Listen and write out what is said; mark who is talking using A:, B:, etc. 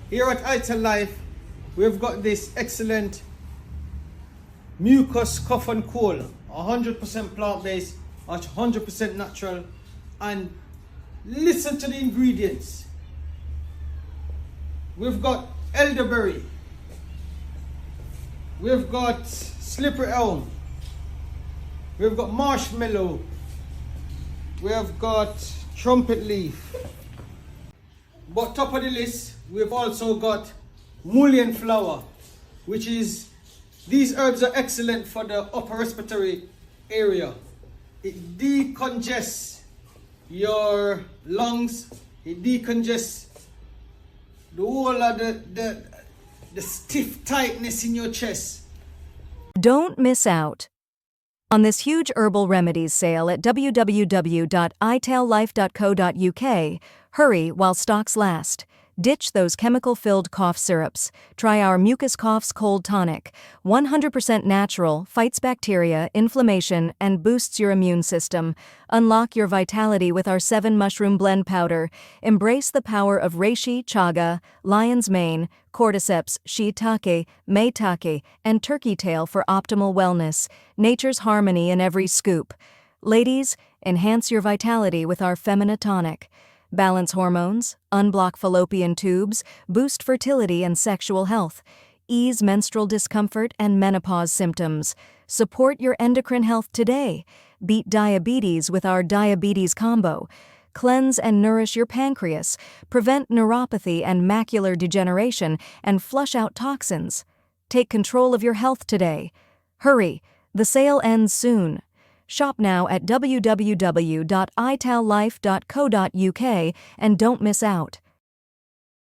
A: Here at Ital Life, we've got this excellent mucus cough and cold, 100% plant-based, 100% natural, and listen to the ingredients. We've got elderberry, we've got slippery elm, we've got marshmallow, we've got trumpet leaf. But top of the list, we've also got mullein flower, which is, these herbs are excellent for the upper respiratory area. It decongests your lungs, it decongests the whole of the stiff tightness in your chest.
B: Don't miss out on this huge herbal remedies sale at www.itaillife.co.uk. Hurry while stocks last. Ditch those chemical-filled cough syrups. Try our Mucus Coughs Cold Tonic. 100% natural, fights bacteria, inflammation, and boosts your immune system. Unlock your vitality with our 7-mushroom blend powder. Embrace the power of reishi, chaga, lion's mane, cordyceps, shiitake, maitake, and turkey tail for optimal wellness. Nature's harmony in every scoop. Ladies, enhance your vitality with our Femina Tonic. Balance hormones, unblock fallopian tubes, boost fertility and sexual health, ease menstrual discomfort and menopause symptoms. Support your endocrine health today. Beat diabetes with our diabetes combo. Cleanse and nourish your pancreas, prevent neuropathy and macular degeneration, and flush out toxins. Take control of your health today. Hurry, the sale ends soon. Shop now at www.itallife.co.uk and don't miss out.